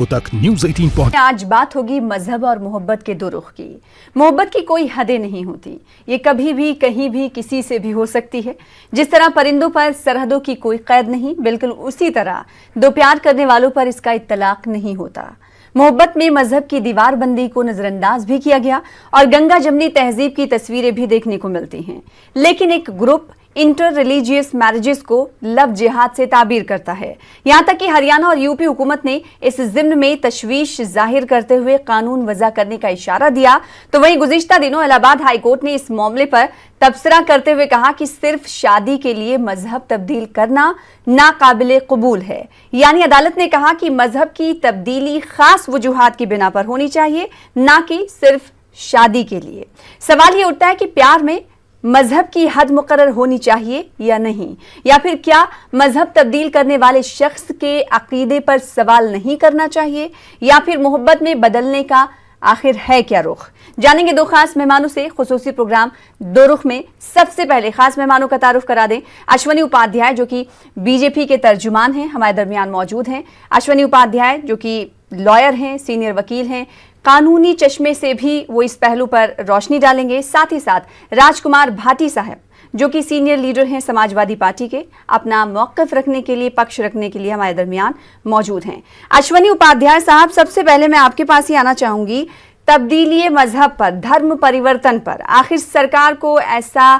तक न्यूज़ 18 आज बात होगी मजहब और मोहब्बत के दो रुख की। मोहब्बत की कोई हदें नहीं होती, ये कभी भी कहीं भी किसी से भी हो सकती है। जिस तरह परिंदों पर सरहदों की कोई कैद नहीं, बिल्कुल उसी तरह दो प्यार करने वालों पर इसका इत्तलाक नहीं होता। मोहब्बत में मजहब की दीवारबंदी को नजरअंदाज भी किया गया और गंगा जमनी तहजीब की तस्वीरें भी देखने को मिलती हैं। लेकिन एक ग्रुप इंटर रिलीजियस मैरिजेस को लव जिहाद से ताबीर करता है। यहां तक कि हरियाणा और यूपी हुकूमत ने इस जिम्न में तशवीश जाहिर करते हुए कानून वज़ा करने का इशारा दिया, तो वहीं गुज़िश्ता दिनों इलाहाबाद हाईकोर्ट ने इस मामले पर तबसरा करते हुए कहा कि सिर्फ शादी के लिए मजहब तब्दील करना नाकाबिले कबूल है। यानी अदालत ने कहा कि मजहब की तब्दीली खास वजूहात की बिना पर होनी चाहिए, ना कि सिर्फ शादी के लिए। सवाल ये उठता है कि प्यार में मजहब की हद मुकर्रर होनी चाहिए या नहीं, या फिर क्या मजहब तब्दील करने वाले शख्स के अकीदे पर सवाल नहीं करना चाहिए, या फिर मोहब्बत में बदलने का आखिर है क्या रुख। जानेंगे दो खास मेहमानों से खुसूसी प्रोग्राम दो रुख में। सबसे पहले खास मेहमानों का तारुफ करा दें। अश्वनी उपाध्याय जो कि बीजेपी के तर्जुमान हैं, हमारे दरमियान मौजूद हैं। अश्वनी उपाध्याय जो कि लॉयर हैं, सीनियर वकील हैं, कानूनी चश्मे से भी वो इस पहलू पर रोशनी डालेंगे। साथ ही साथ राजकुमार भाटी साहब जो कि सीनियर लीडर हैं समाजवादी पार्टी के, अपना मौक़िफ़ रखने के लिए, पक्ष रखने के लिए हमारे दरमियान मौजूद हैं। अश्वनी उपाध्याय साहब, सबसे पहले मैं आपके पास ही आना चाहूंगी। तब्दीली मजहब पर, धर्म परिवर्तन पर आखिर सरकार को ऐसा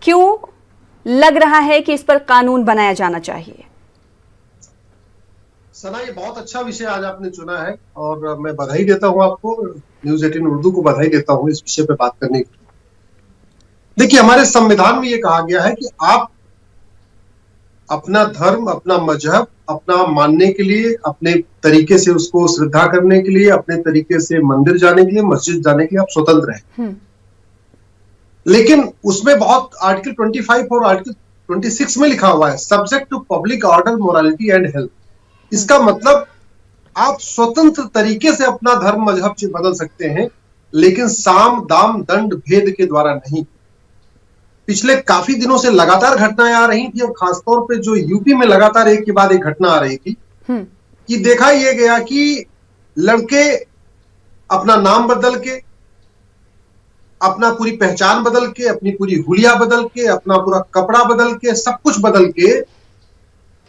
क्यों लग रहा है कि इस पर कानून बनाया जाना चाहिए? सना, ये बहुत अच्छा विषय आज आपने चुना है और मैं बधाई देता हूं आपको, न्यूज़ 18 उर्दू को बधाई देता हूं इस विषय पे बात करने की। देखिए, हमारे संविधान में ये कहा गया है कि आप अपना धर्म, अपना मजहब, अपना मानने के लिए, अपने तरीके से उसको श्रद्धा करने के लिए, अपने तरीके से मंदिर जाने के लिए, मस्जिद जाने के लिए आप स्वतंत्र हैं। लेकिन उसमें बहुत आर्टिकल 25 और आर्टिकल 26 में लिखा हुआ है, subject to public order, morality and health. इसका मतलब आप स्वतंत्र तरीके से अपना धर्म मजहब से बदल सकते हैं, लेकिन साम दाम दंड भेद के द्वारा नहीं। पिछले काफी दिनों से लगातार घटनाएं आ रही थी और खासतौर पे जो यूपी में लगातार एक के बाद एक घटना आ रही थी कि देखा यह गया कि लड़के अपना नाम बदल के, अपना पूरी पहचान बदल के, अपनी पूरी हुलिया बदल के, अपना पूरा कपड़ा बदल के, सब कुछ बदल के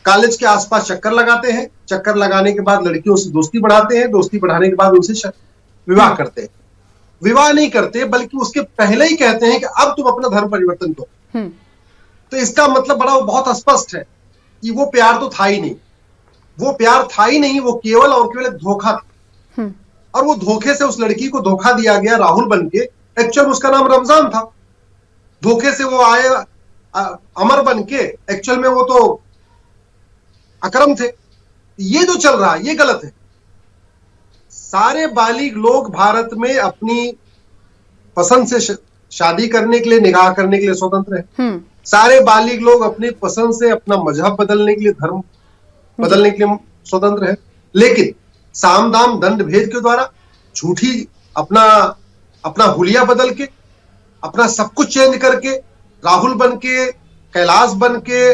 कॉलेज के आसपास चक्कर लगाते हैं। चक्कर लगाने के बाद लड़कियों से दोस्ती बढ़ाते हैं, दोस्ती बढ़ाने के बाद उनसे विवाह करते हैं। विवाह नहीं करते बल्कि उसके पहले ही कहते हैं कि अब तुम अपना धर्म परिवर्तन करो। तो इसका मतलब बहुत स्पष्ट है कि वो प्यार तो था ही नहीं, वो प्यार था ही नहीं, वो केवल और केवल एक धोखा था। और वो धोखे से उस लड़की को धोखा दिया गया राहुल बन के। एक्चुअल उसका नाम रमजान था। धोखे से वो आए अमर बन के, एक्चुअल में वो तो अकरम थे। ये जो चल रहा है ये गलत है। सारे बालिग लोग भारत में अपनी पसंद से शादी करने के लिए, निकाह करने के लिए स्वतंत्र हैं। सारे बालिग लोग अपनी पसंद से अपना मजहब बदलने के लिए, धर्म बदलने के लिए स्वतंत्र हैं। लेकिन साम दाम दंड भेद के द्वारा झूठी अपना हुलिया बदल के, अपना सब कुछ चेंज करके, राहुल बन के, कैलाश बन के,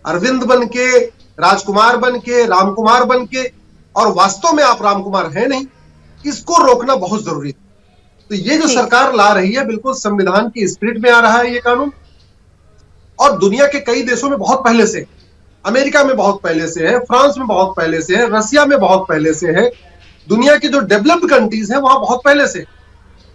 अरविंद बन के, राजकुमार बन के, रामकुमार बन के, और वास्तव में आप रामकुमार हैं नहीं, इसको रोकना बहुत जरूरी है। तो ये जो सरकार ला रही है बिल्कुल संविधान की स्पिरिट में आ रहा है ये कानून। और दुनिया के कई देशों में बहुत पहले से, अमेरिका में बहुत पहले से है, फ्रांस में बहुत पहले से है, रसिया में बहुत पहले से है, दुनिया की जो डेवलप्ड कंट्रीज हैं वहां बहुत पहले से।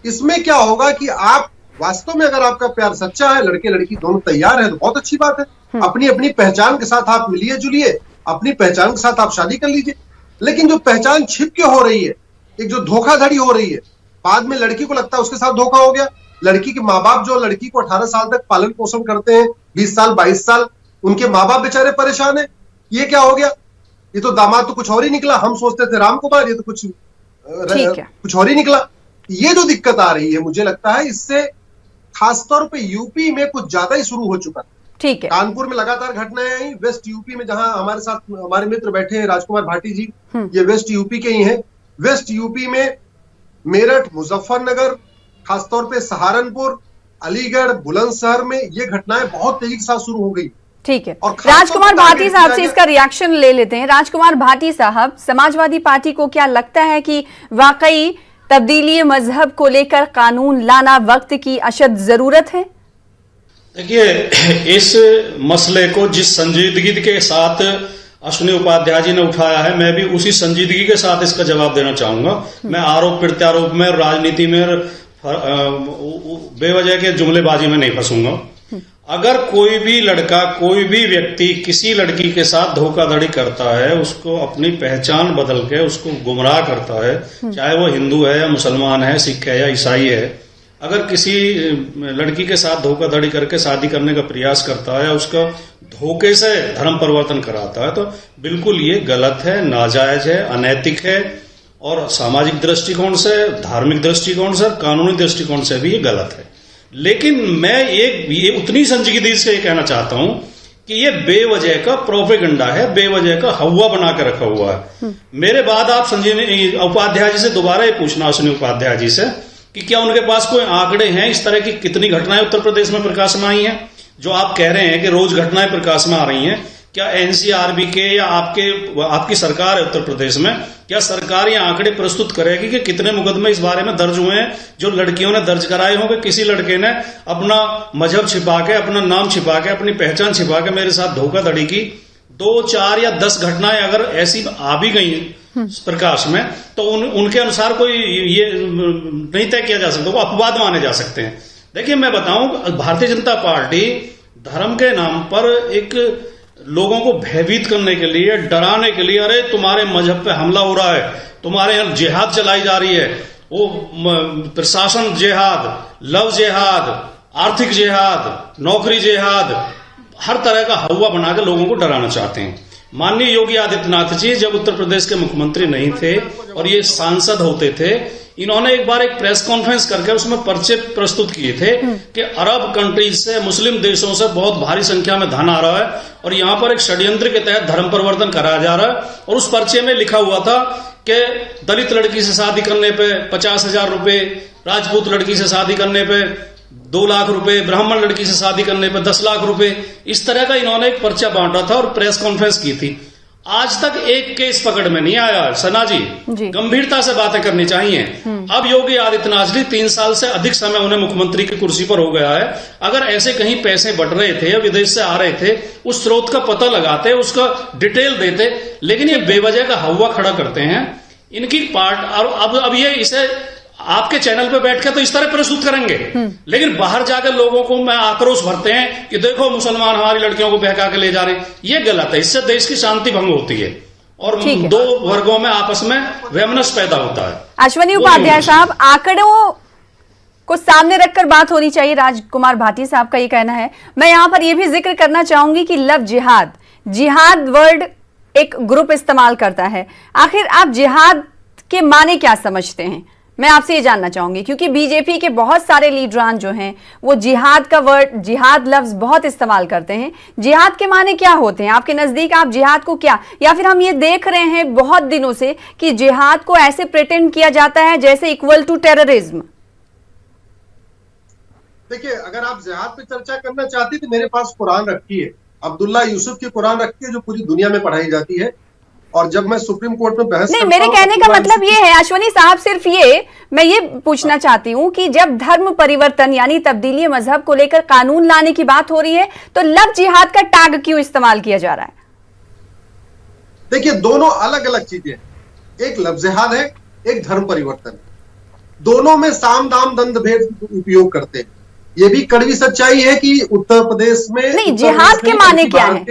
इसमें क्या होगा कि आप वास्तव में अगर आपका प्यार सच्चा है, लड़के लड़की दोनों तैयार है, तो बहुत अच्छी बात है। अपनी अपनी पहचान के साथ आप मिलिए जुलिए, अपनी पहचान के साथ आप शादी कर लीजिए। लेकिन जो पहचान छिप के हो रही है, एक जो धोखाधड़ी हो रही है, बाद में लड़की को लगता है उसके साथ धोखा हो गया। लड़की के माँ बाप जो लड़की को 18 साल तक पालन पोषण करते हैं, 20 साल 22 साल, उनके माँ बाप बेचारे परेशान है। ये क्या हो गया, ये तो दामाद तो कुछ और ही निकला। हम सोचते थे राम कुमार, ये तो कुछ और ही निकला। ये जो दिक्कत आ रही है, मुझे लगता है इससे खासतौर पे यूपी में कुछ ज्यादा ही शुरू हो चुका है। ठीक है। कानपुर में लगातार घटनाएं आई, वेस्ट यूपी में जहां हमारे साथ हमारे मित्र बैठे हैं राजकुमार भाटी जी, ये वेस्ट यूपी के ही हैं। वेस्ट यूपी में मेरठ, मुजफ्फरनगर, खासतौर पे सहारनपुर, अलीगढ़, बुलंदशहर में ये घटनाएं बहुत तेजी के साथ शुरू हो गई। ठीक है, और राजकुमार भाटी साहब से किया इसका रिएक्शन ले लेते हैं। राजकुमार भाटी साहब, समाजवादी पार्टी को क्या लगता है कि वाकई तब्दीली मजहब को लेकर कानून लाना वक्त की अशद जरूरत है? देखिए, इस मसले को जिस संजीदगी के साथ अश्विनी उपाध्याय जी ने उठाया है, मैं भी उसी संजीदगी के साथ इसका जवाब देना चाहूंगा। मैं आरोप प्रत्यारोप में, राजनीति में, बेवजह के जुमलेबाजी में नहीं फंसूंगा। अगर कोई भी लड़का, कोई भी व्यक्ति किसी लड़की के साथ धोखाधड़ी करता है, उसको अपनी पहचान बदल के उसको गुमराह करता है, चाहे वो हिंदू है या मुसलमान है, सिख है या ईसाई है, अगर किसी लड़की के साथ धोखाधड़ी करके शादी करने का प्रयास करता है, उसका धोखे से धर्म परिवर्तन कराता है, तो बिल्कुल ये गलत है, नाजायज है, अनैतिक है और सामाजिक दृष्टिकोण से, धार्मिक दृष्टिकोण से, कानूनी दृष्टिकोण से भी ये गलत है। लेकिन मैं ये उतनी संजीदगी से ये कहना चाहता हूं कि ये बेवजह का प्रोपेगेंडा है, बेवजह का हवा बना के रखा हुआ है। मेरे बाद आप संजीव उपाध्याय जी से दोबारा ये पूछना, अश्विनी उपाध्याय जी से, कि क्या उनके पास कोई आंकड़े हैं इस तरह की कितनी घटनाएं उत्तर प्रदेश में प्रकाश में आई हैं? जो आप कह रहे हैं कि रोज घटनाएं प्रकाश में आ रही हैं, क्या एनसीआरबी के या आपकी सरकार है उत्तर प्रदेश में, क्या सरकार ये आंकड़े प्रस्तुत करेगी कि कितने मुकदमे इस बारे में दर्ज हुए हैं जो लड़कियों ने दर्ज कराए होंगे? किसी लड़के ने अपना मजहब छिपा के, अपना नाम छिपा के, अपनी पहचान छिपा के मेरे साथ धोखाधड़ी की। 2, 4 या 10 घटनाएं अगर ऐसी आ भी गई प्रकाश में, तो उनके अनुसार कोई ये नहीं तय किया जा सकता, वो अपवाद माने जा सकते हैं। देखिए, मैं बताऊं, भारतीय जनता पार्टी धर्म के नाम पर एक लोगों को भयभीत करने के लिए, डराने के लिए, अरे तुम्हारे मजहब पे हमला हो रहा है, तुम्हारे यहाँ जिहाद चलाई जा रही है, वो प्रशासन जिहाद, लव जिहाद, आर्थिक जिहाद, नौकरी जिहाद, हर तरह का हवा बना के लोगों को डराना चाहते हैं। माननीय योगी आदित्यनाथ जी जब उत्तर प्रदेश के मुख्यमंत्री नहीं थे और ये सांसद होते थे, इन्होंने एक बार एक प्रेस कॉन्फ्रेंस करके उसमें पर्चे प्रस्तुत किए थे कि अरब कंट्रीज से, मुस्लिम देशों से बहुत भारी संख्या में धन आ रहा है और यहां पर एक षड्यंत्र के तहत धर्म परिवर्तन कराया जा रहा है। और उस पर्चे में लिखा हुआ था कि दलित लड़की से शादी करने पे 50,000 रुपए, राजपूत लड़की से शादी करने पे 2 लाख रुपए, ब्राह्मण लड़की से शादी करने पे 10 लाख रुपए, इस तरह का इन्होंने एक पर्चा बांटा था और प्रेस कॉन्फ्रेंस की थी। आज तक एक केस पकड़ में नहीं आया। सना जी, गंभीरता से बातें करनी चाहिए। अब योगी आदित्यनाथ जी 3 साल से अधिक समय उन्हें मुख्यमंत्री की कुर्सी पर हो गया है। अगर ऐसे कहीं पैसे बढ़ रहे थे या विदेश से आ रहे थे, उस स्रोत का पता लगाते, उसका डिटेल देते, लेकिन ये बेवजह का हवा खड़ा करते हैं इनकी पार्ट। और अब ये इसे आपके चैनल पे बैठ के तो इस तरह प्रस्तुत करेंगे, लेकिन बाहर जाकर लोगों को में आक्रोश भरते हैं कि देखो मुसलमान हमारी लड़कियों को बहका के ले जा रहे हैं। ये गलत है, इससे देश की शांति भंग होती है और 2 वर्गों में आपस में वैमनस्य पैदा होता है। अश्विनी उपाध्याय साहब, आंकड़ों को सामने रखकर बात होनी चाहिए, राजकुमार भाटी साहब का ये कहना है। मैं यहां पर यह भी जिक्र करना चाहूंगी कि लव जिहाद वर्ड एक ग्रुप इस्तेमाल करता है। आखिर आप जिहाद के माने क्या समझते हैं? मैं आपसे ये जानना चाहूंगी, क्योंकि बीजेपी के बहुत सारे लीडरान जो हैं वो जिहाद का वर्ड, जिहाद लफ्ज बहुत इस्तेमाल करते हैं। जिहाद के माने क्या होते हैं आपके नजदीक? आप जिहाद को क्या, या फिर हम ये देख रहे हैं बहुत दिनों से कि जिहाद को ऐसे प्रिटेंड किया जाता है जैसे इक्वल टू टेररिज्म? देखिए, अगर आप जिहाद पे चर्चा करना चाहती तो मेरे पास कुरान रखी है, अब्दुल्ला यूसुफ की कुरान रखी है, जो पूरी दुनिया में पढ़ाई जाती है। और जब मैं सुप्रीम कोर्ट में बहस नहीं, मेरे कहने का मतलब ये है अश्विनी साहब, सिर्फ मैं ये पूछना चाहती हूं कि जब धर्म परिवर्तन यानी तब्दीली मजहब को लेकर कानून लाने की बात हो रही है तो लव जिहाद का टैग क्यों इस्तेमाल किया जा रहा है? देखिए, दोनों अलग अलग चीजें हैं। एक लव जिहाद है, एक धर्म परिवर्तन। दोनों में साम दाम दंड भेद उपयोग करते हैं। ये भी कड़वी सच्चाई है कि उत्तर प्रदेश में नहीं, जिहाद के माने क्या है?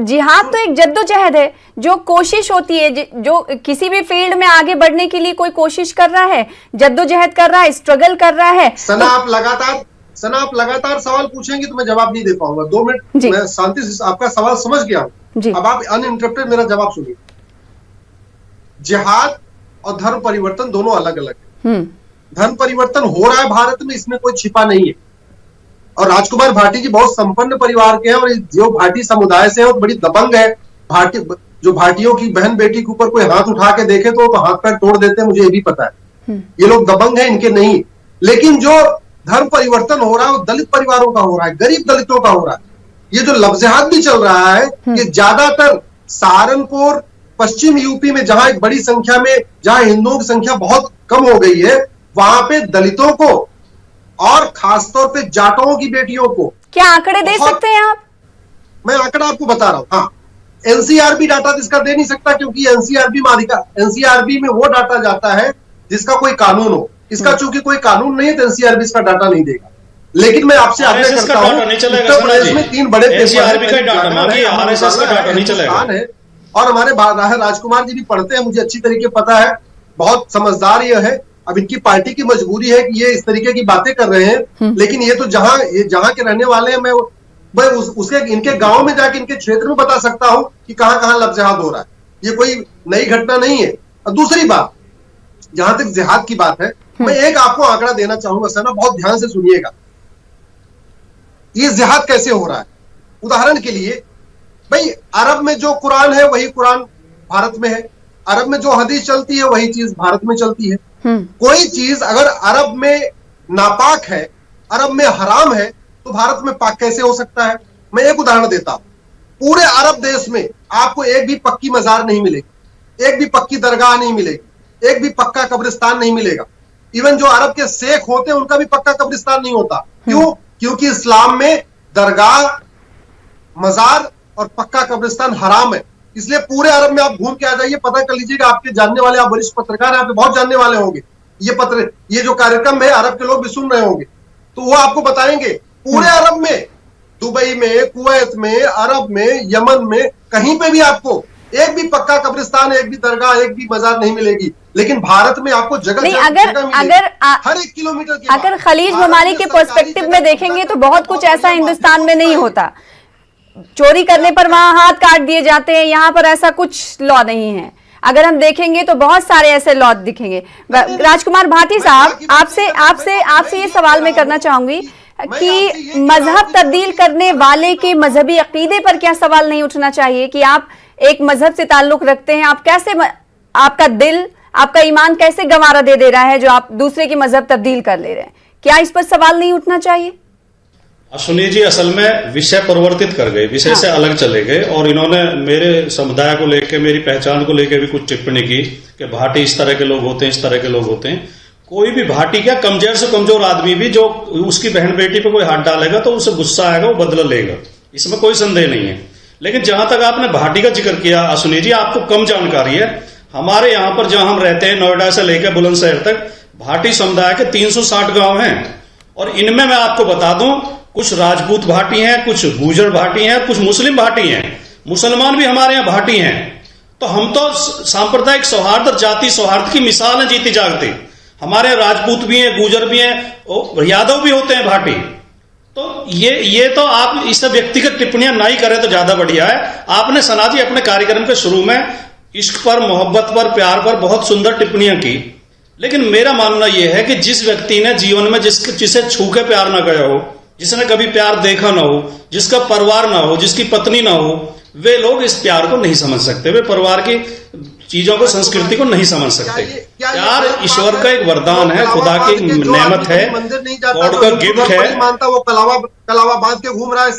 जिहाद तो एक जद्दोजहद है, जो कोशिश होती है, जो किसी भी फील्ड में आगे बढ़ने के लिए कोई कोशिश कर रहा है, जद्दोजहद कर रहा है, स्ट्रगल कर रहा है। सना, आप लगातार सवाल पूछेंगे तो मैं जवाब नहीं दे पाऊंगा। 2 मिनट मैं शांति से आपका सवाल समझ गया हूं। अब आप अनइंटरप्टेड मेरा जवाब सुनिए। जिहाद और धर्म परिवर्तन दोनों अलग अलग है। धर्म परिवर्तन हो रहा है भारत में, इसमें कोई छिपा नहीं है। और राजकुमार भाटी जी बहुत संपन्न परिवार के हैं और जो भाटी समुदाय से है वो बड़ी दबंग है। जो भाटियों की बहन बेटी के ऊपर कोई हाथ उठा के देखे तो हाथ पैर तोड़ देते हैं, मुझे ये भी पता है। ये लोग दबंग हैं, इनके नहीं। लेकिन जो धर्म परिवर्तन हो रहा है वो दलित परिवारों का हो रहा है, गरीब दलितों का हो रहा है। ये जो लफ्ज़हात भी चल रहा है कि ज्यादातर सहारनपुर, पश्चिम यूपी में जहां एक बड़ी संख्या में, जहां हिंदुओं की संख्या बहुत कम हो गई है, वहां पे दलितों को और खासतौर पे जाटों की बेटियों को, क्या आंकड़े दे सकते हैं आप? मैं आंकड़ा आपको बता रहा हूं। हाँ, एनसीआरबी डाटा इसका दे नहीं सकता, क्योंकि एनसीआरबी में वो डाटा जाता है जिसका कोई कानून हो। इसका चूंकि कोई कानून नहीं है तो एनसीआरबी इसका डाटा नहीं देगा। लेकिन मैं आपसे आग्रह करता हूं, उत्तर प्रदेश में 3 बड़े एनसीआरबी का डाटा मांगिए, आरएसएस का डाटा नहीं चलेगा है। और हमारे राजकुमार जी भी पढ़ते हैं, मुझे अच्छी तरीके पता है, बहुत समझदार ये है। अब इनकी पार्टी की मजबूरी है कि ये इस तरीके की बातें कर रहे हैं, लेकिन ये तो जहां के रहने वाले हैं, मैं उसके इनके गांव में जाके इनके क्षेत्र में बता सकता हूं कि कहां कहां लफ्ज़हात हो रहा है। ये कोई नई घटना नहीं है। और दूसरी बात, जहां तक जिहाद की बात है, मैं एक आपको आंकड़ा देना चाहूंगा सना, बहुत ध्यान से सुनिएगा। ये जिहाद कैसे हो रहा है? उदाहरण के लिए, भाई अरब में जो कुरान है वही कुरान भारत में है, अरब में जो हदीस चलती है वही चीज भारत में चलती है। कोई चीज अगर अरब में नापाक है, अरब में हराम है, तो भारत में पाक कैसे हो सकता है? मैं एक उदाहरण देता हूं। पूरे अरब देश में आपको एक भी पक्की मजार नहीं मिलेगी, एक भी पक्की दरगाह नहीं मिलेगी, एक भी पक्का कब्रिस्तान नहीं मिलेगा। इवन जो अरब के शेख होते हैं उनका भी पक्का कब्रिस्तान नहीं होता। क्यों? क्योंकि इस्लाम में दरगाह, मजार और पक्का कब्रिस्तान हराम है। इसलिए पूरे अरब में आप घूम के आ जाइए, पता कर लीजिएगा। आपके जानने वाले, आप वरिष्ठ पत्रकार हैं, आप बहुत जानने वाले होंगे, ये जो कार्यक्रम है अरब के लोग भी सुन रहे होंगे, तो वो आपको बताएंगे पूरे अरब में, दुबई में, कुवैत में, अरब में, यमन में, कहीं पे भी आपको एक भी पक्का कब्रिस्तान, एक भी दरगाह, एक भी मजार नहीं मिलेगी। लेकिन भारत में आपको जगह नहीं, जगह हर 1 किलोमीटर के अगर खलीज ममालिक के पर्सपेक्टिव में देखेंगे तो बहुत कुछ ऐसा हिंदुस्तान में नहीं होता। चोरी करने पर वहां हाथ काट दिए जाते हैं, यहाँ पर ऐसा कुछ लॉ नहीं है। अगर हम देखेंगे तो बहुत सारे ऐसे लॉ दिखेंगे। राजकुमार भाटी साहब, आपसे ये सवाल मैं करना चाहूंगी कि मजहब तब्दील करने वाले के मजहबी अकीदे पर क्या सवाल नहीं उठना चाहिए कि आप एक मजहब से ताल्लुक रखते हैं, आप कैसे, आपका दिल, आपका ईमान कैसे गवारा दे रहा है जो आप दूसरे की मजहब तब्दील कर ले रहे हैं? क्या इस पर सवाल नहीं उठना चाहिए? सुनील जी असल में विषय परिवर्तित कर गए, विषय से अलग चले गए, और इन्होंने मेरे समुदाय को लेकर, मेरी पहचान को लेकर भी कुछ टिप्पणी की कि भाटी इस तरह के लोग होते हैं, इस तरह के लोग होते हैं। कोई भी भाटी क्या, कमजोर से कमजोर आदमी भी जो उसकी बहन बेटी पे कोई हाथ डालेगा तो उसे गुस्सा आएगा, वो बदला लेगा, इसमें कोई संदेह नहीं है। लेकिन जहां तक आपने भाटी का जिक्र किया सुनील जी, आपको कम जानकारी है। हमारे यहां पर जहां हम रहते हैं, नोएडा से लेकर बुलंदशहर तक, भाटी समुदाय के 360 गांव हैं, और इनमें मैं आपको बता दूं, कुछ राजपूत भाटी हैं, कुछ गुर्जर भाटी हैं, कुछ मुस्लिम भाटी हैं, मुसलमान भी हमारे यहाँ भाटी हैं। तो हम तो सांप्रदायिक सौहार्द और जाति सौहार्द की मिसाल है जीती जागती। हमारे राजपूत भी हैं, गुर्जर भी हैं, यादव भी होते हैं भाटी। तो ये तो आप इस व्यक्तिगत टिप्पणियां नहीं करें तो ज्यादा बढ़िया है। आपने सना जी अपने कार्यक्रम के शुरू में इश्क पर, मोहब्बत पर, प्यार पर बहुत सुंदर टिप्पणियां की, लेकिन मेरा मानना यह है कि जिस व्यक्ति ने जीवन में जिसे छू के प्यार ना गया हो, जिसने कभी प्यार देखा ना हो, जिसका परिवार ना हो, जिसकी पत्नी ना हो, वे लोग इस प्यार को नहीं समझ सकते, वे परिवार की चीजों को, संस्कृति को नहीं समझ सकते। प्यार ईश्वर का एक वरदान है, खुदा की नेमत है, गॉड का गिफ्ट है। मानता वो कलावा बांध के घूम रहा है,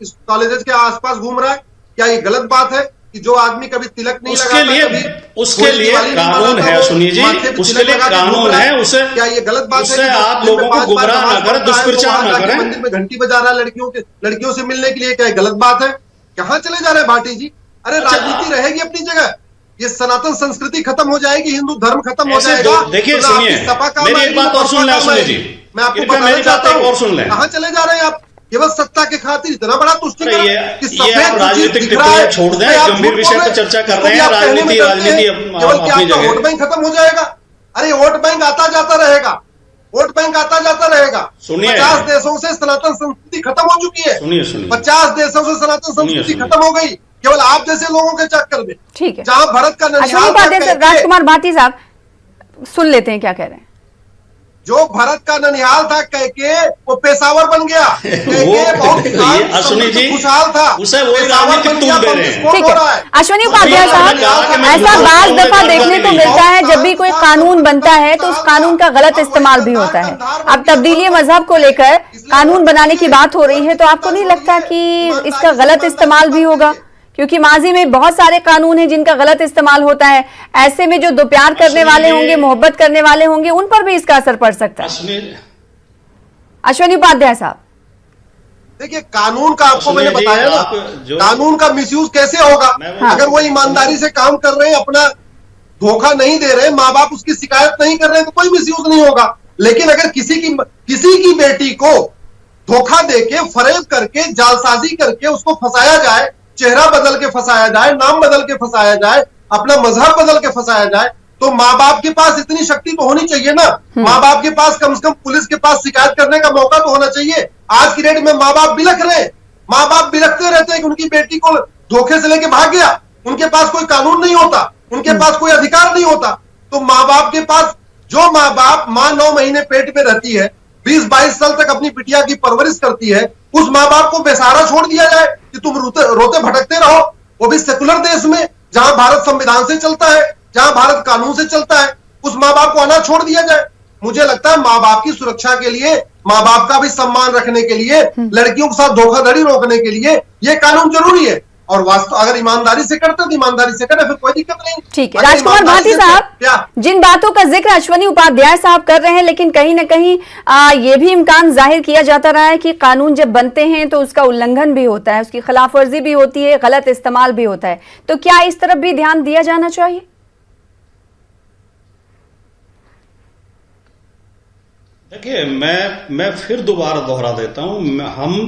इस कॉलेज के आसपास घूम रहा है, क्या ये गलत बात है कि जो आदमी कभी तिलक नहीं लगाता, उसके लिए कानून है सुनिए जी, उसके लिए कानून है, उसे क्या ये गलत बात है? उससे आप लोगों को गुमराह ना करें, दुष्प्रचार ना करें। मंदिर में घंटी बजा रहा है लड़कियों से मिलने के लिए, क्या ये गलत बात है? कहां चले जा रहे हैं भाटी जी? अरे राजनीति रहेगी अपनी जगह, ये सनातन संस्कृति खत्म हो जाएगी, हिंदू धर्म खत्म हो जाएगा। देखिए सुनिए, मेरी एक बात और सुन लें सुनिए जी, मैं आपको बताना चाहता हूँ, कहां चले जा रहे हैं आप? केवल सत्ता के खातिर इतना बड़ा तुष्टिकरण, ये आप राजनीतिक टिप्पणियां छोड़ दें, गंभीर विषय पर चर्चा कर रहे हैं। राजनीति अपनी जगह। वोट बैंक खत्म हो जाएगा? अरे वोट बैंक आता जाता रहेगा, वोट बैंक आता जाता रहेगा। सुनिए, 50 देशों से सनातन संस्कृति खत्म हो चुकी है। सुनिए 50 देशों से सनातन संस्कृति खत्म हो गई, केवल आप जैसे लोगों के चक्कर में। ठीक है, जहां भरत का राजकुमार भाटी साहब सुन लेते हैं क्या कह रहे हैं। जो भरत का ननिहाल था कैके वो पेशावर बन गया। कैके बहुत ये अश्विनी जी खुशहाल था, उसे वही पेशावर राजनीतिक बन गया, तुम दे रहे हैं। ठीक है अश्विनी उपाध्याय साहब, ऐसा बाज दफा देखने को मिलता है जब भी कोई कानून बनता है तो उस कानून का गलत इस्तेमाल भी होता है। अब तब्दीली मजहब को लेकर कानून बनाने की बात हो रही है तो आपको नहीं लगता कि इसका गलत इस्तेमाल भी होगा? क्योंकि माजी में बहुत सारे कानून हैं जिनका गलत इस्तेमाल होता है, ऐसे में जो दो प्यार करने वाले होंगे, मोहब्बत करने वाले होंगे, उन पर भी इसका असर पड़ सकता है। अश्विनी उपाध्याय साहब, देखिए कानून का आपको मैंने बताया ना, कानून का मिसयूज कैसे होगा? अगर वो ईमानदारी से काम कर रहे हैं, अपना धोखा नहीं दे रहे, माँ बाप उसकी शिकायत नहीं कर रहे हैं, तो कोई मिसयूज नहीं होगा। लेकिन अगर किसी की बेटी को धोखा देके, फरेब करके, जालसाजी करके उसको फंसाया जाए, चेहरा बदल के फंसाया जाए, नाम बदल के फंसाया जाए, अपना मजहब बदल के फंसाया जाए, तो माँ बाप के पास इतनी शक्ति तो होनी चाहिए ना। माँ बाप के पास कम से कम पुलिस के पास शिकायत करने का मौका तो होना चाहिए। आज की डेट में माँ बाप बिलख रहे हैं, माँ बाप बिलखते रहते हैं कि उनकी बेटी को धोखे से लेके भाग गया, उनके पास कोई कानून नहीं होता, उनके पास कोई अधिकार नहीं होता। तो माँ बाप के पास, जो माँ बाप 9 महीने पेट में रहती है, 20-22 साल तक अपनी बिटिया की परवरिश करती है, उस माँ बाप को बेसहारा छोड़ दिया जाए कि तुम रोते भटकते रहो, वो भी सेकुलर देश में जहां भारत संविधान से चलता है, जहां भारत कानून से चलता है, उस माँ बाप को अनाथ छोड़ दिया जाए। मुझे लगता है माँ बाप की सुरक्षा के लिए, माँ बाप का भी सम्मान रखने के लिए, लड़कियों के साथ धोखाधड़ी रोकने के लिए ये कानून जरूरी है। और वास्तव अगर ईमानदारी से करते तो ईमानदारी से करें, फिर कोई दिक्कत नहीं। ठीक है राजकुमार भाटी साहब, जिन बातों का जिक्र अश्विनी उपाध्याय साहब कर रहे हैं, लेकिन कहीं ना कहीं ये भी इम्कान जाहिर किया जाता रहा है कि कानून जब बनते हैं तो उसका उल्लंघन भी होता है, उसकी खिलाफवर्जी भी होती है, गलत इस्तेमाल भी होता है। तो क्या इस तरफ भी ध्यान दिया जाना चाहिए? देखिए मैं फिर दोबारा दोहरा देता हूं,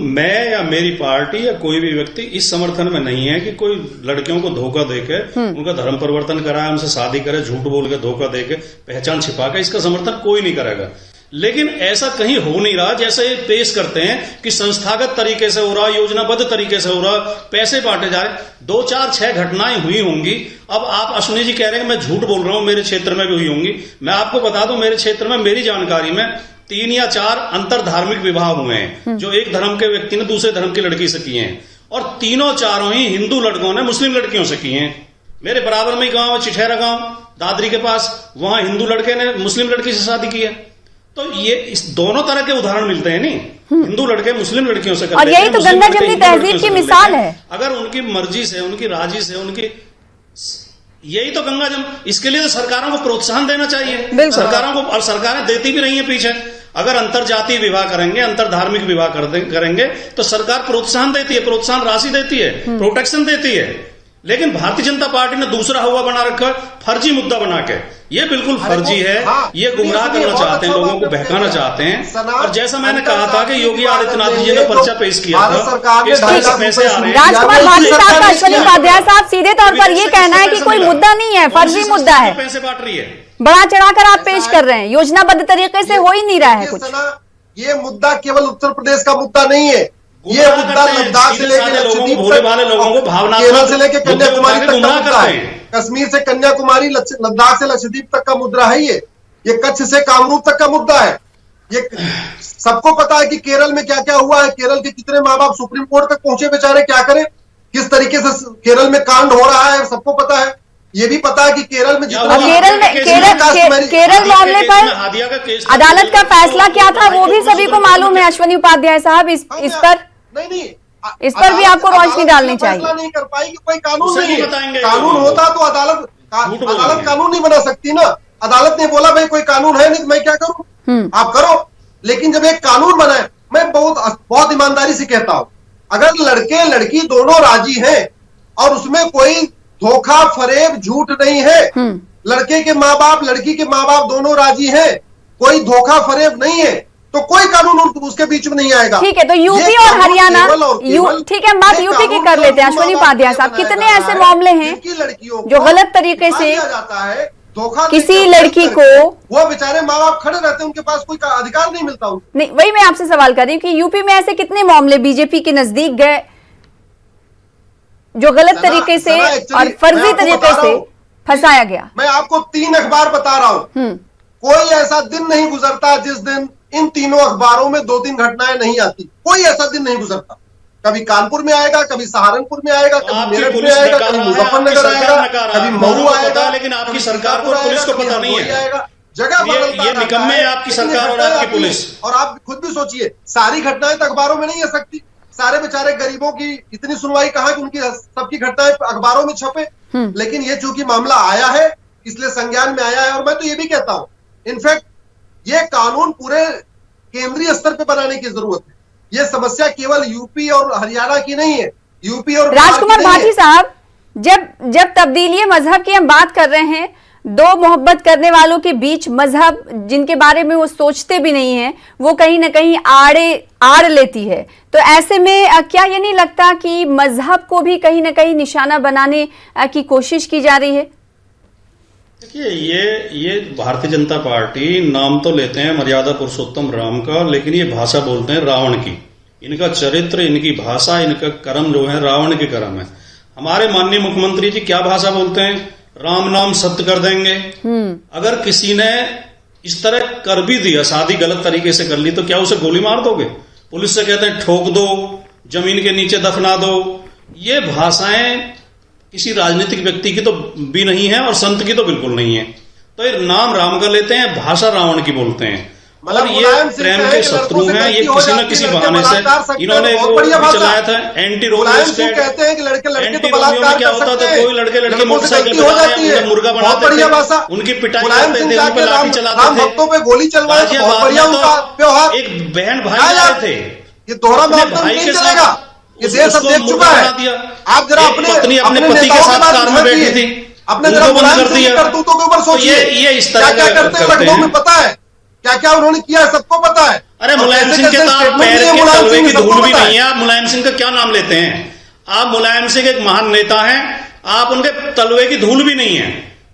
मैं या मेरी पार्टी या कोई भी व्यक्ति इस समर्थन में नहीं है कि कोई लड़कियों को धोखा देके उनका धर्म परिवर्तन कराए, उनसे शादी करे, झूठ बोल के, धोखा देके, पहचान छिपा के, इसका समर्थन कोई नहीं करेगा। लेकिन ऐसा कहीं हो नहीं रहा जैसे ये पेश करते हैं कि संस्थागत तरीके से हो रहा, योजनाबद्ध तरीके से हो रहा, पैसे बांटे जा रहे। 2, 4, 6 घटनाएं हुई होंगी। अब आप अश्विनी जी कह रहे हैं कि मैं झूठ बोल रहा हूं, मेरे क्षेत्र में भी हुई होंगी। मैं आपको बता दूं, मेरे क्षेत्र में, मेरी जानकारी में 3 या 4 अंतर धार्मिक विवाह हुए हैं, जो एक धर्म के व्यक्ति ने दूसरे धर्म की लड़की से किए हैं, और तीनों चारों ही हिंदू लड़कों ने मुस्लिम लड़कियों से किए हैं। मेरे बराबर में ही गांव है, चिठेरा गांव, दादरी के पास, वहां हिंदू लड़के ने मुस्लिम लड़की से शादी की है। तो ये इस दोनों तरह के उदाहरण मिलते हैं नहीं, हिंदू लड़के मुस्लिम लड़कियों से, और यही तो गंगा जमनी तहजीब की मिसाल है। अगर उनकी मर्जी से, उनकी राजी से, उनकी, यही तो गंगा जम, इसके लिए तो सरकारों को प्रोत्साहन देना चाहिए, सरकारों को, और सरकारें देती भी नहीं है पीछे। अगर अंतर जातीय विवाह करेंगे, अंतर धार्मिक विवाह करेंगे तो सरकार प्रोत्साहन देती है, प्रोत्साहन राशि देती है, प्रोटेक्शन देती है। लेकिन भारतीय जनता पार्टी ने दूसरा हुआ बना रखा, फर्जी मुद्दा बना के। ये बिल्कुल फर्जी है, ये गुमराह करना चाहते हैं, लोगों को बहकाना चाहते हैं। और जैसा मैंने कहा था कि योगी आदित्यनाथ जी ने पर्चा पेश किया था, इस पैसे आ रहे हैं। राजकुमार भाटी साहब का अश्विनी उपाध्याय साहब सीधे तौर पर ये कहना है कि कोई मुद्दा नहीं है, फर्जी मुद्दा है, पैसे बांट रही है, बढ़ा चढ़ाकर आप पेश कर रहे हैं, योजनाबद्ध तरीके से हो ही नहीं रहा है कुछ। ये मुद्दा केवल उत्तर प्रदेश का मुद्दा नहीं है, ये मुद्दा लद्दाख से लेकर लक्षद्वीप तक, केरल से लेकर कन्याकुमारी तक का मुद्दा है, कश्मीर से कन्याकुमारी, लद्दाख से लक्षद्वीप तक का मुद्दा है, ये कच्छ से कामरूप तक का मुद्दा है। ये सबको पता है कि केरल में क्या क्या हुआ है, केरल के कितने माँ बाप सुप्रीम कोर्ट तक पहुंचे, बेचारे क्या करें, किस तरीके से केरल में कांड हो रहा है, सबको पता है। ये भी पता है कि केरल में केरल मामले पर अदालत का फैसला क्या था वो भी सभी को मालूम है। अश्विनी उपाध्याय साहब, इस पर भी आपको रोशनी डालनी चाहिए। नहीं कर पाएगी, कोई कानून नहीं है। कानून होता तो अदालत कानून नहीं बना सकती ना। अदालत ने बोला भाई कोई कानून है नहीं तो मैं क्या करूं, आप करो। लेकिन जब एक कानून बना है, मैं बहुत ईमानदारी से कहता हूं, अगर लड़के लड़की दोनों राजी हैं और उसमें कोई धोखा फरेब झूठ नहीं है, लड़के के माँ बाप लड़की के माँ बाप दोनों राजी हैं, कोई धोखा फरेब नहीं है, तो कोई कानून उसके बीच में नहीं आएगा। ठीक है, तो यूपी और हरियाणा, ठीक है, बात यूपी की कर लेते हैं। अश्विनी उपाध्याय साहब, कितने ऐसे मामले हैं जो गलत तरीके से धोखा किसी लड़की को, वो बेचारे माँ बाप खड़े रहते हैं, उनके पास कोई अधिकार नहीं मिलता उनको। नहीं, वही मैं आपसे सवाल कर रही हूँ कि यूपी में ऐसे कितने मामले बीजेपी के नजदीक गए जो गलत तरीके से और फर्जी तरीके से फंसाया गया। मैं आपको 3 अखबार बता रहा हूं, कोई ऐसा दिन नहीं गुजरता जिस दिन इन तीनों अखबारों में 2-3 घटनाएं नहीं आती। कोई ऐसा दिन नहीं गुजरता। कभी कानपुर में आएगा, कभी सहारनपुर में आएगा, कभी मेरठ में आएगा, कभी मुजफ्फरनगर आएगा, कभी मऊ आएगा, लेकिन आपकी सरकार को पुलिस को पता नहीं है। जगह बदलता ये निकम्मे है आपकी सरकार और आपकी पुलिस। और आप खुद भी सोचिए, सारी घटनाएं तो अखबारों में नहीं आ सकती। सारे बेचारे गरीबों की इतनी सुनवाई कहाँ कि उनकी सबकी घटनाएं अखबारों में छपे। लेकिन ये चूंकि मामला आया है इसलिए संज्ञान में आया है। और मैं तो ये भी कहता हूं, इनफैक्ट ये कानून पूरे केंद्रीय स्तर पे बनाने की जरूरत है। ये समस्या केवल यूपी और हरियाणा की नहीं है, यूपी और राजकुमार भाटी साहब, जब तब्दीली मजहब की हम बात कर रहे हैं, दो मोहब्बत करने वालों के बीच मजहब जिनके बारे में वो सोचते भी नहीं है, वो कहीं ना कहीं आड़ लेती है। तो ऐसे में क्या ये नहीं लगता कि मजहब को भी कहीं ना कहीं निशाना बनाने की कोशिश की जा रही है? देखिए, ये भारतीय जनता पार्टी नाम तो लेते हैं मर्यादा पुरुषोत्तम राम का, लेकिन ये भाषा बोलते हैं रावण की। इनका चरित्र, इनकी भाषा, इनका कर्म जो है रावण के कर्म है। हमारे माननीय मुख्यमंत्री जी क्या भाषा बोलते हैं? राम नाम सत्य कर देंगे। अगर किसी ने इस तरह कर भी दिया, शादी गलत तरीके से कर ली, तो क्या उसे गोली मार दोगे? पुलिस से कहते हैं ठोक दो, जमीन के नीचे दफना दो। ये भाषाएं किसी राजनीतिक व्यक्ति की तो भी नहीं है और संत की तो बिल्कुल नहीं है। तो ये नाम राम का लेते हैं, भाषा रावण की बोलते हैं। और ये प्रेम के शत्रु हैं। ये किसी न किसी बहाने से इन्होंने चलाया था एंटी रोमियो स्टेट। कहते हैं कि लड़के एंटी रोमियो में क्या होता था, कोई लड़के लड़के मोटरसाइकिल पे जाते, मुर्गा बनाते थे, उनकी पिटाई करते थे, उन पर लाठी चलाते थे, भक्तों पे गोली चलवाए। त्योहार एक बहन भाई आए थे, ये दोहरा भाई के चलेगा। ये देश अब देख चुका है। आप जरा पत्नी अपने पति के साथ कार में बैठी थी, अपने जरा करतूतों के ऊपर सोचिए। ये इस तरह क्या करते हैं लखनऊ में पता है, क्या क्या उन्होंने किया है सबको पता है। अरे मुलायम सिंह के तो आप पैर के तलवे की धूल भी नहीं है। आप मुलायम सिंह का क्या नाम लेते हैं? आप मुलायम सिंह एक महान नेता हैं, आप उनके तलवे की धूल भी नहीं है।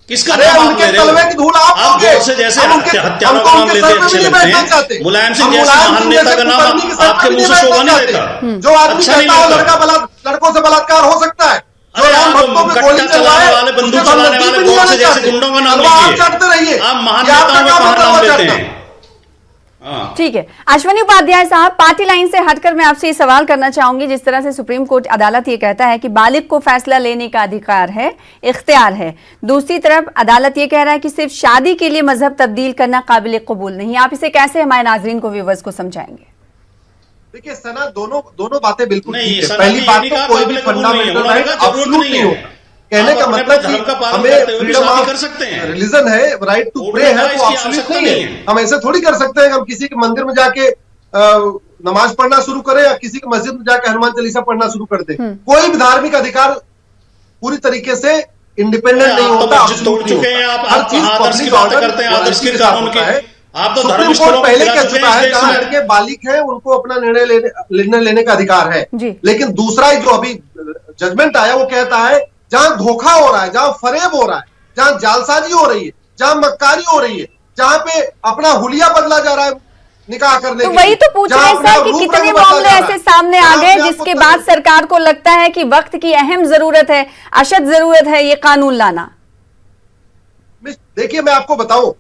किसका नाम आप ले रहे हो? आप जोर से जैसे हत्यारों का नाम लेते अच्छे लगते हैं। मुलायम सिंह जैसे महान नेता का नाम आपके मुंह से शोभा नहीं देता, जो आदमी कहता है लड़कों से बलात्कार हो सकता है, अरे आप कट्टा चलाने वाले, बंदूक चलाने वाले, बहुत से जैसे गुंडों का नाम लीजिए। आप महान नेताओं में कहां नाम लेते हैं? ठीक है, अश्वनी उपाध्याय साहब, पार्टी लाइन से हटकर मैं आपसे ये सवाल करना चाहूंगी। जिस तरह से सुप्रीम कोर्ट अदालत ये कहता है कि बालिग को फैसला लेने का अधिकार है, इख्तियार है, दूसरी तरफ अदालत ये कह रहा है कि सिर्फ शादी के लिए मजहब तब्दील करना काबिल कबूल नहीं। आप इसे कैसे हमारे नाज़रीन को, व्यूअर्स को समझाएंगे? देखिए सना, दोनों बातें बिल्कुल ठीक है। नहीं, पहली बात तो कोई भी फंडामेंटल राइट एब्सोल्यूट नहीं हो। कहने का मतलब कि हमें फ्रीडम ऑफ रिलीजन है, राइट टू प्रे है, वो एब्सोल्यूट नहीं है। हम ऐसे थोड़ी कर सकते हैं कि हम किसी के मंदिर में जाके नमाज पढ़ना शुरू करें या किसी की मस्जिद में जाके हनुमान चालीसा पढ़ना शुरू कर दें। कोई भी धार्मिक अधिकार पूरी तरीके से इंडिपेंडेंट नहीं होता। तोड़ चुके हैं आप, हर चीज आदर्श की बात करते हैं, आदर्श के कानून की। आप तो सुप्रीम कोर्ट पहले कह चुका है जहां लड़के बालिग हैं उनको अपना निर्णय लेने का अधिकार है। लेकिन दूसरा जो अभी जजमेंट आया वो कहता है जहां धोखा हो रहा है, जहां फरेब हो रहा है, जहां जालसाजी हो रही है, जहां मक्कारी हो रही है, जहां पे अपना हुलिया बदला जा रहा है निकाह करने तो वही तो पूछ रहे सर कि कितने मामले ऐसे सामने आ गए जिसके बाद सरकार को लगता है कि वक्त की अहम जरूरत है, अशद जरूरत है ये कानून लाना। देखिए मैं आपको बताऊं,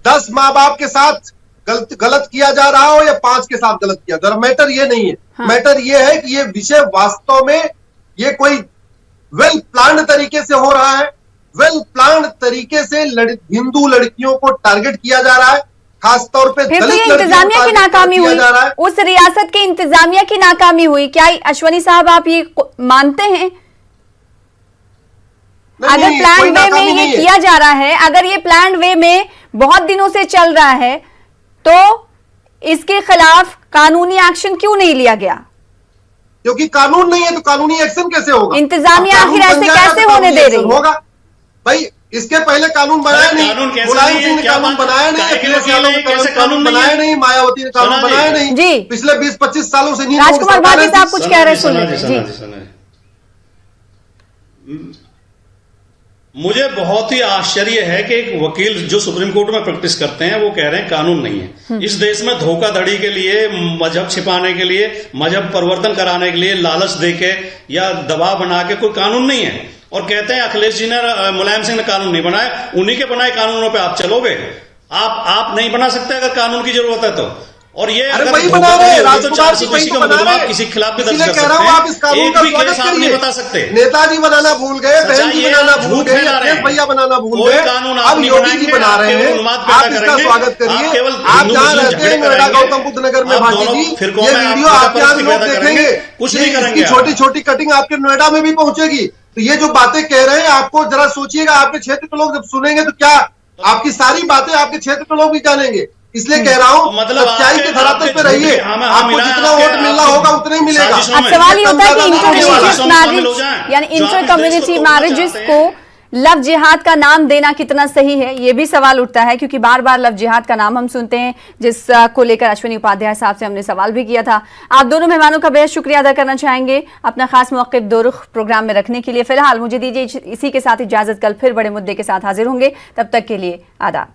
10 माँ बाप के साथ गलत किया जा रहा हो या 5 के साथ गलत किया जा रहा, मैटर ये नहीं है। मैटर ये है कि ये विषय वास्तव में ये कोई वेल प्लान्ड तरीके से हो रहा है। वेल प्लान्ड तरीके से हिंदू लड़कियों को टारगेट किया जा रहा है, खासतौर पे फिर तो ये इंतजामिया की नाकामी हुई, उस रियासत के इंतजामिया की नाकामी हुई। क्या अश्वनी साहब आप ये मानते हैं? अगर प्लान वे में ये किया जा रहा है, अगर ये प्लान वे में बहुत दिनों से चल रहा है, तो इसके खिलाफ कानूनी एक्शन क्यों नहीं लिया गया? क्योंकि कानून नहीं है तो कानूनी एक्शन कैसे होगा? इंतजामिया आखिर ऐसे कैसे होने दे रही होगा? भाई इसके पहले कानून बनाया नहीं, मुलायम सिंह ने कानून बनाया नहीं, अखिलेश यादव ने कानून बनाया नहीं, मायावती ने कानून बनाया नहीं जी। पिछले 20-25 सालों से नहीं। राजकुमार भाटी साहब कुछ कह रहे सुनिए। मुझे बहुत ही आश्चर्य है कि एक वकील जो सुप्रीम कोर्ट में प्रैक्टिस करते हैं वो कह रहे हैं कानून नहीं है। इस देश में धोखाधड़ी के लिए, मजहब छिपाने के लिए, मजहब परिवर्तन कराने के लिए लालच देके या दबाव बना के कोई कानून नहीं है। और कहते हैं अखिलेश जी ने, मुलायम सिंह ने कानून नहीं बनाए, उन्हीं के बनाए कानूनों पे आप चलोगे। आप नहीं बना सकते अगर कानून की जरूरत है तो। और ये अरे अगर वही बना रहे हैं, तो राजकुमार जी 420 वही का तो बना मुकदमा रहे आप हैं। किसी के खिलाफ भी दर्ज इसीलिए कर कह रहा हूं, आप इस सकते हैं। कानून एक का भी स्वागत केस आप नहीं करिए। बता सकते। नेताजी बनाना भूल गए, बहन जी ये बनाना आप भूल झूठ गए, फैला रहे अखिलेश हैं। भैया बनाना भूल कोई गए, कानून आप अब नहीं योगी बनाएंगे, जी बना आप रहे केवल हैं। उन्माद आप पैदा इसका करेंगे। स्वागत आप करिए। केवल आप हिंदू जहां मुस्लिम रहते झगड़े हैं नोएडा कराएंगे। गौतम बुद्ध नगर में आप भाटी दोनों जी, फिरकों ये में आप वीडियो आप यहाँ फर्क लोग पैदा करेंगे, देखेंगे, कुछ ये नहीं इसकी करेंगे आप। छोटी छोटी कटिंग आपके नोएडा में भी पहुंचेगी। तो ये जो बातें कह रहे हैं, आपको जरा सोचिएगा, आपके क्षेत्र के लोग जब सुनेंगे तो क्या आपकी सारी बातें आपके क्षेत्र के लोग भी जानेंगे। इसलिए कह रहा हूं, तो मतलब सच्चाई के धरातल पे रहिए, आपको जितना वोट मिलना होगा उतना ही मिलेगा। साजिशों अब में। सवाल ये होता है कि कम ज्यादा नहीं इंटर होने वाला। रिलीजियस शामिल हो मैरिज जाएं। यानी जो आप इंटर इस देश को कम्युनिटी तोड़ना मैरिजेस चाहते को हैं। लव जिहाद का नाम देना कितना सही है, ये भी सवाल उठता है, क्योंकि बार बार लव जिहाद का नाम हम सुनते हैं, जिस को लेकर अश्विनी उपाध्याय साहब से हमने सवाल भी किया था। आप दोनों मेहमानों का बेहद शुक्रिया अदा करना चाहेंगे अपना खास मौक़िफ़ दो रुख प्रोग्राम में रखने के लिए। फिलहाल मुझे दीजिए इसी के साथ इजाजत, कल फिर बड़े मुद्दे के साथ हाजिर होंगे, तब तक के लिए आदाब।